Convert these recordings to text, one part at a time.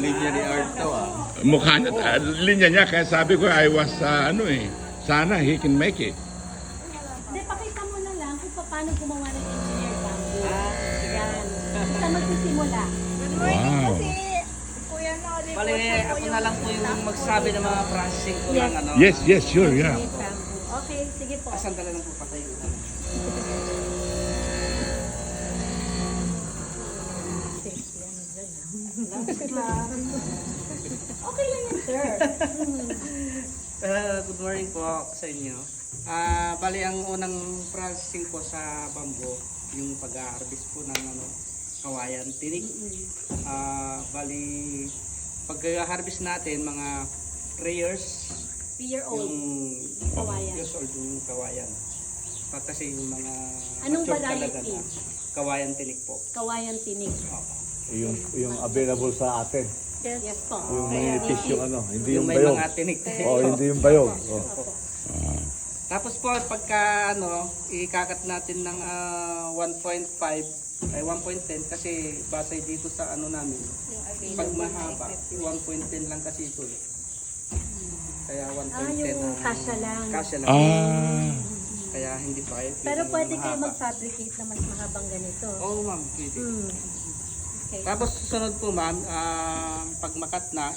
linya ni Art to ah. Mukha niya, linya niya, kaya sabi ko, I was, sana he can make it. Hindi, pakita mo na lang kung paano gumawa ng engineer bamboo. Yan. Saan magsisimula? Wow. Kuya Nori, Bale, ako na lang po yung magsabi ng mga processing ko Yes. ng ano. Yes, yes, sure, yeah. Engineer bamboo. Okay, sige po. Sandali lang po patay. Okay lang yan, sir. Good morning po sa inyo. Bali, ang unang processing po sa bamboo, yung pag-harvest po ng kawayan, tinik. Bali, pag-harvest natin, mga 3 years, 3-year-old. yung Kawayan. years old yung kawayan. Kasi yung mga Anong mature talaga variety? na kawayan tinik po. Kawayan tinig. Yung available sa atin. Yes po. Yung manipis yung ano, hindi yung may bayog. mga tinik. Oh, hindi yung bayog. Oh. Tapos po, pagka ikakat natin ng 1.5 ay 1.10 kasi base dito sa namin. Pag mahaba, 1.10 lang kasi ito. Kaya 1.10 yung kasya lang. Kasya lang. Kaya hindi pa kayo. Pero pwede kayo mag-fabricate na mas mahabang ganito. Oo, ma'am. Pwede. Okay. Tapos susunod po, ma'am, pag makat na,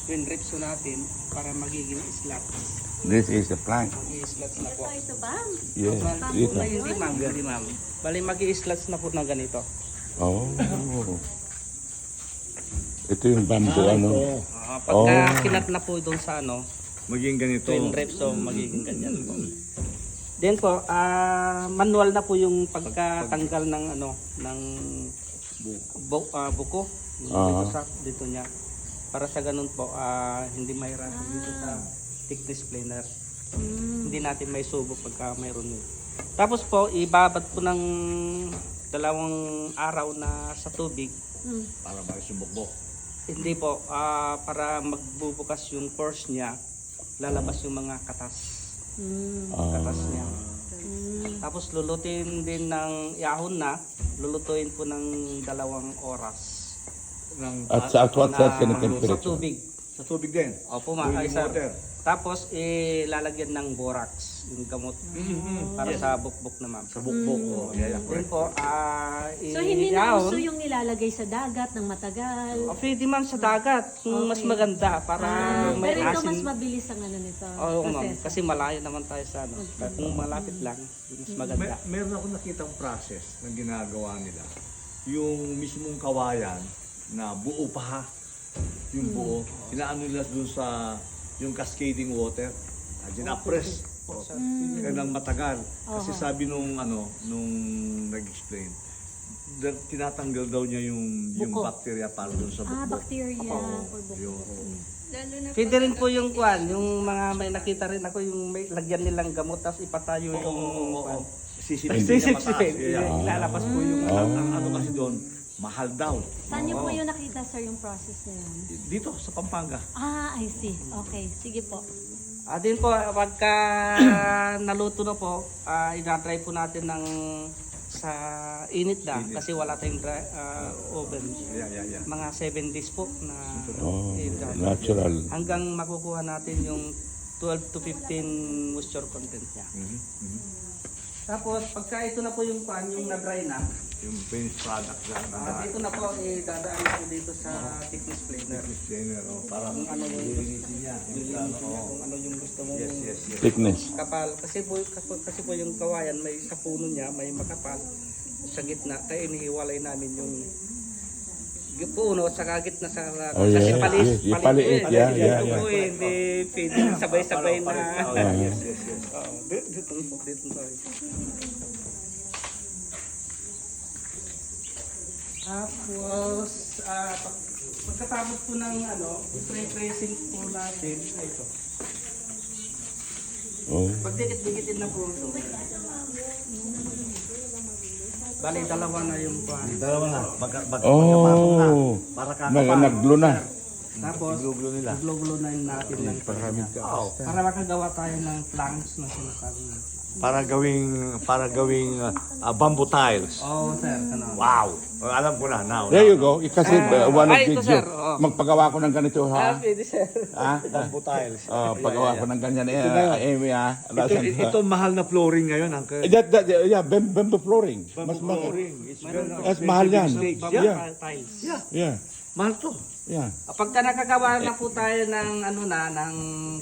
twin reps natin para magiging slats. This is the plank. Mag-i-slats na po. Ito ba? Yes, dito. Hindi ma'am, hindi ma'am. Bali mag-i-slats na po na ganito. Oh. Ito yung bamboo, Pagka kinat na po doon sa Maging ganito. twin reps, so magiging ganyan po. Then po, manual na po yung pagkatanggal ng ng buko. Dito niya. Para sa ganun po, hindi mahirapan dito sa thickness planer. Hindi natin may subo pagka mayroon yun. Tapos po, ibabad po ng 2 araw na sa tubig. Para makisubok-bok. Hindi po, para magbubukas yung pores niya, lalabas yung mga katas. Katas niya. Tapos lulutuin din ng ihahon na, lulutuin po ng 2 oras. At sa what Sa temperature? tubig. Sa tubig din. Opo, Boiling sir. water. Tapos lalagyan ng borax, yung gamot para sa bukbok na ma'am. Sa bukbok. Oh, yeah. Then po, So hindi na ihahon. uso yung nilalagay sa dagat ng matagal. Pwede ma'am sa dagat, yung mas maganda para may Pero ito mas asin. mabilis ang nito. Oo ma'am, proseso. kasi malayo naman tayo sa Kung malapit lang, mas maganda. Meron ako nakitang process na ginagawa nila. Yung mismong kawayan na buo pa ha. Yung buo. Inaano nila dun sa yung cascading water. Gina-press. Kaya nang matagal. Kasi sabi nung nag-explain, tinatanggal daw niya yung Buko. bacteria para dun sa bukbok. Bacteria for buko. Yung, lalo na Pwede rin po yung kwan, yung mga may nakita rin ako yung may lagyan nilang gamot tapos ipatayo yung kwan. sisipin Sisip-sipin. niya mataas. Lalabas po yung Ang ano kasi doon, mahal daw. Saan niyo po yung nakita, sir, yung process na yan? Dito sa Pampanga. I see. Okay, sige po. Din po, pagka naluto na po, i-dry po natin ng sa init na kasi wala tayong oven. Yeah. Mga 7 days po na i-dry. Natural. Hanggang makukuha natin yung 12 to 15 moisture content niya. Tapos pagka ito na po yung pan, yung na-dry na, Yung finished product na dito na po dadaan po dito sa thickness planer. trainer, para Kung ano yung lilinisin niya. kung ano yung gusto mo Yes. Thickness. kapal. Kasi po yung kawayan may sa puno niya, may makapal sa gitna. Kaya inihiwalay namin yung puno sa gitna sa Oh, kasi yeah. palis. Yes, yung paliit. Yeah. Ito po hindi pwede sabay-sabay na. Yes. Dito po. Tapos, pagkatapos po ng pre-pressing po natin, ito. Oh. Pag dikit-dikitin na po ito. Bali, 2 na yung pan. Dalawa na. Magkapasok na. Oh. Para Naglo na. Tapos, Glugulo nila. glugulo na yun natin ng para makagawa tayo ng planks na sinasabi natin. para gawing bamboo tiles. Oo, sir. Ano? Wow! Alam ko na, now. There you go. Kasi one of ay, the ito, sir. Oo. magpagawa ko ng ganito ha. Pwede, sir. Ha? Bamboo tiles. Pagawa ko ng ganyan. Amy, ha? Ito mahal na flooring ngayon, Uncle. Yeah, bamboo flooring. Flooring. It's very Mas mahal yan. mistakes. Bamboo Yeah. tiles. Yeah. Mahal to. Yeah. Pagka nakagawa na po tayo ng ng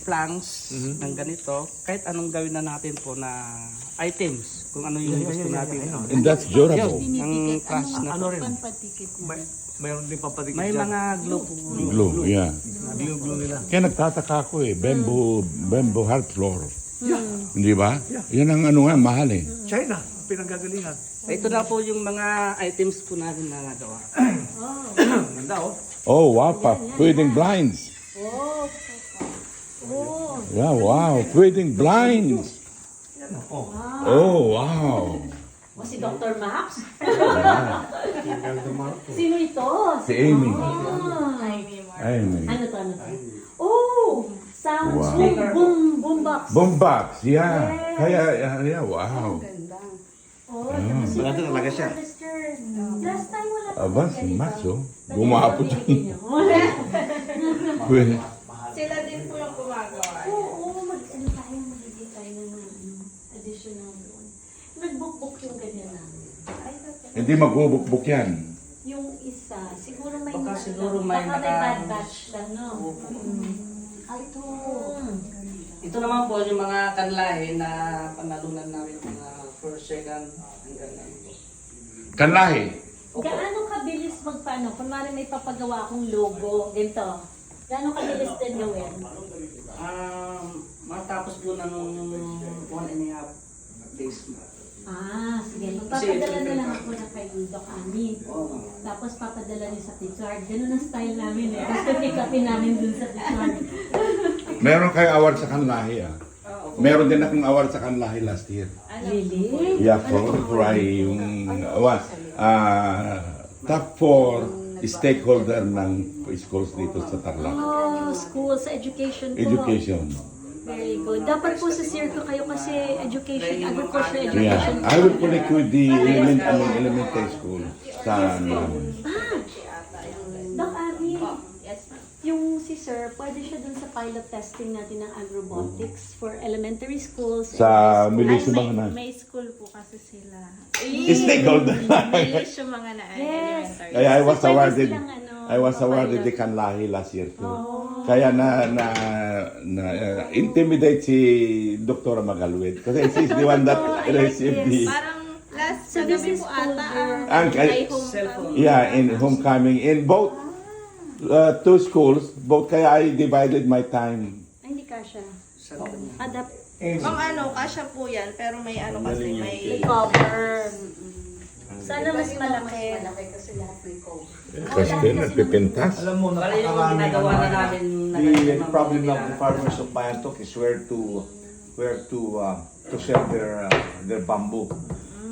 planks ng ganito, kahit anong gawin na natin po na items, kung ano yung gusto natin. And that's durable. Ang crush na Ano po. rin? Mayroon din pampatikit May dyan. mga glue po. Glue, yeah. Glue nila. Kaya nagtataka ako bamboo hard floor. Hindi ba? Yan ang ano nga, mahal eh. China, pinanggagalingan. Ito na po yung mga items po natin na nagawa. Ganda, oh. Oh, wow, wedding blinds. Oh. Yeah, wow, wedding blinds. Oh, wow. O si Dr. Max? Sino ito? Si Amy. Ah. Amy. Ano to? Oh! Sound Wow. boombox. Boombox, yeah. Kaya, yeah, wow. Oh, tapos si Maganda talaga siya. Last time wala pa Aba, si Max, oh. Gumapot dyan. Sila din po yung gumagawa. Oo, ano tayo, magiging tayo ng additional doon. Nag-book yung ganyan namin. Hindi magbubukbuk yan. Yung isa, siguro may Baka siguro may baka may naka- bad batch lang, no? Ito. Ito naman po yung mga kanlahe na panalunan namin mga first, second, hanggang ano po. Kanlahi. Gaano kabilis magpaano? Kunwari may papagawa akong logo, ganito. Gaano kabilis din gawin? Matapos po ng 1.5 days na. Sige. Magpapadala na lang ako na kay Doc Ami. Tapos papadala niyo sa Pizard. Ganun ang style namin eh. Tapos pick upin namin dun sa Pizard. Meron kayo award sa kanlahi, ah. Meron din akong award sa kanlahi last year. Really? Yeah, for ay yung top 4 stakeholder ng schools dito sa Tarlac. Oh, school sa education po. Education. Very good. Dapat po sa circle kayo kasi education, agriculture Yeah, education. I will connect with the elementary school sa Doc Abby, yung si Sir, pwede siya dun sa pilot testing natin ng agrobotics for elementary schools. and Sa high school. Militia mga na. May school po kasi sila. stakeholder. English yung mga na Yes. elementary. Kaya I was So, pwede awarded silang, the papilot. Kanlahi last year too. Kaya intimidate si Dr. Magalwed kasi she's the one that I like received this. the Parang last So, sa this gabi is po ata Ang- ay Cellphone. in homecoming in both two schools, both kaya I divided my time. Ay, hindi kasha. Cellphone. Adapt. Ang ano, kasya po yan, pero may ano kasi may... Cover. Sana mas malaki. Kasi nagpipintas. Alam mo, Bali yung napakarami ginagawa na namin na The ganyan ng problem nila. of the farmers of Bayantok is where to sell their bamboo.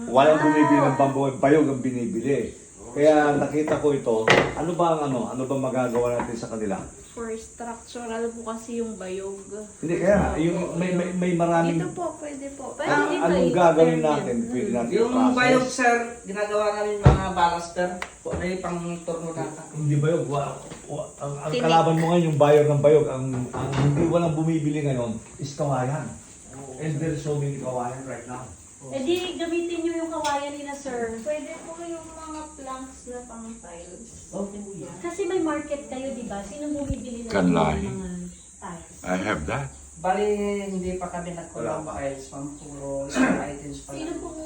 Walang bumibili ng bamboo, bayog ang binibili. Kaya nakita ko ito, ano ba magagawa natin sa kanila? For structural po kasi yung bayog. Hindi kaya, yung may maraming Ito po, pwede po. Pwede dito, anong gagawin natin? Pwede natin Yung i-process. bayog, sir, ginagawa namin mga ballaster. May pang turno na. Hindi bayog. Ang kalaban mo ngayon yung buyer ng bayog. Ang hindi walang bumibili ngayon is kawayan. And there's so many kawayan right now. Eh di, gamitin nyo yung kawayan nila, sir. Pwede po yung mga planks na pang tiles. Kasi may market kayo, di ba? Sino bumibili na Kanlahi. ng mga tiles? I have that. Bali, hindi pa kami nagkulang files, pang puro items pa Sino lang. pong,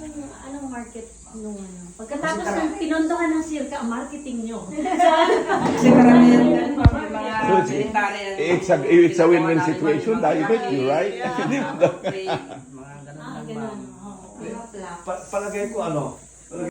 anong market nung ano? Pagkatapos ng pinondohan ng circa, ang marketing nyo. Kasi karamihan yan, yung mga So sanitary. it's a win-win situation, David, you're right. Mga ganun Ah, lang, ganun. ma'am. Oo. Palagay ko